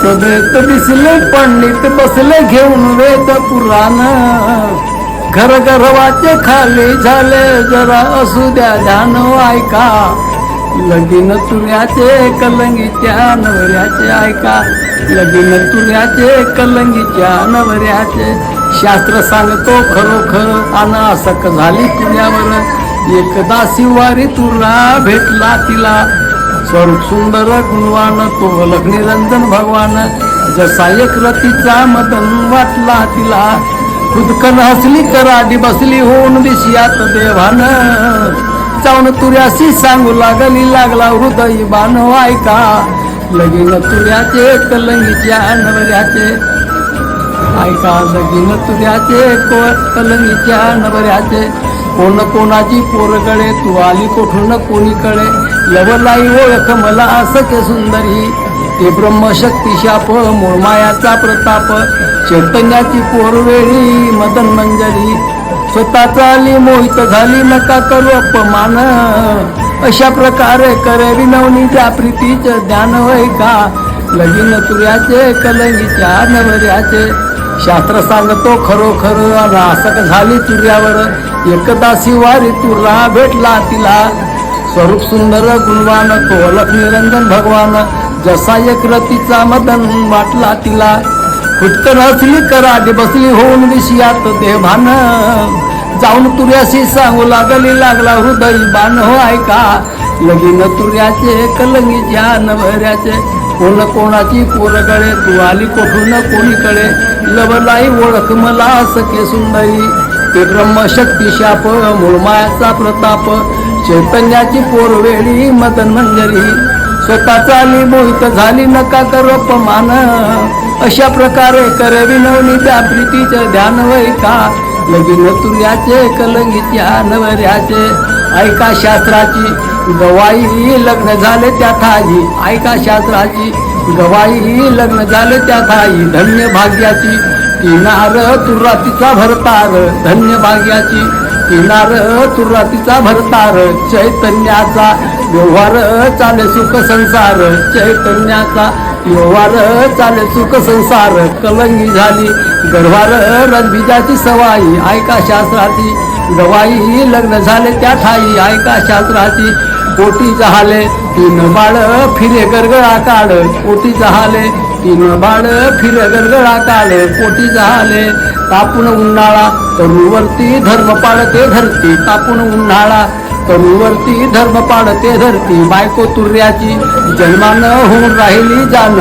सभेत दिसले पंडित बसले घेऊन वेद पुराण घर गर्वाचे खाली झाले जरा असू द्या ध्यान ऐका लगीन तुऱ्याचे कलंगीच्या नवऱ्याचे ऐका लगीन तुऱ्याचे कलंगीच्या नवऱ्याचे शास्त्र सांगतो खरोखर अनासक झाली तुऱ्यावर एकदा शिवारी तुला भेटला तिला स्वरूप सुंदर गुणवान तो अलग निरंजन भगवान जसा एक रतीचा मदन वाटला तिला खुदकन हसली कराडी बसली होऊन दिशियात देवान चावण तुऱ्याशी सांगू लागला हृदय बाण ऐका लगीन तुऱ्याचे कलंगीच्या नवऱ्याचे ऐका लगीन तुऱ्याचे कलंगीच्या नवऱ्याचे कोण कोणाची पोरकडे तू आली कोठून कोणीकडे लवलाई ओळख मला असके सुंदरी ते ब्रह्मशक्ती शाप मूळ मायाचा प्रताप चैतन्याची पोरवेळी मदन मंजरी स्वतःच आली मोहित झाली नका करू अपमान अशा प्रकारे करे विनवणी त्या प्रीतीचे ध्यान होय का लगीन तुऱ्याचे कलंगीच्या नवऱ्याचे शास्त्र सांगतो खरोखर अनासक झाली तुऱ्यावर एकदा शिवारी तुला भेटला तिला स्वरूप सुंदर गुणवान तो अलग निरंजन भगवान जसा एक रतीचा मदन वाटला तिला खुटकन हसली कराडी बसली होऊन विषयात देवान जाऊन तुऱ्याशी सांगू लागला हृदय बाण हो ऐका लगीन तुऱ्याचे कलंगीच्या नवऱ्याचे कोण कोणाची पोरकडे तू आली कोठून कोणीकडे लवलाई ओळख मला सखे सुंदरी ते ब्रह्मशक्ती शाप मूळ मायाचा प्रताप चैतन्याची पोरवेळी मदन मंजरी स्वतः चाली मोहित झाली नका कर अपमान अशा प्रकारे करे विनवणी त्या प्रीतीचे ध्यान वै का लगीन तुऱ्याचे कलंगीच्या नवऱ्याचे ऐका शास्त्राची गवाई लग्न झाले त्या ठाई ऐका शास्त्राची गवाई लग्न झाले त्या ठाई धन्य भाग्याची किनार तुरातीचा भरतार धन्य भाग्याची किनार तुरातीचा भरतार चैतन्याचा व्यवहार चाले सुख संसार चैतन्याचा व्यवहार चाले सुख संसार कलंगी झाली गर्भार रणबीजाची सवाई ऐका शास्त्राची गवाई लग्न झाले त्या ठाई ऐका शास्त्राची पोटी जहाले तीन बाळ फिरे गरगळा काढ पोटी जहाले तीन बाळ फिरे गरगळा काढ पोटी जहाले तापून उन्हाळा तरुवरती धर्म पाळते धरती तापून उन्हाळा तरुवरती धर्म पाळते धरती बायको तुर्याची जन्मान होऊन राहिली जाण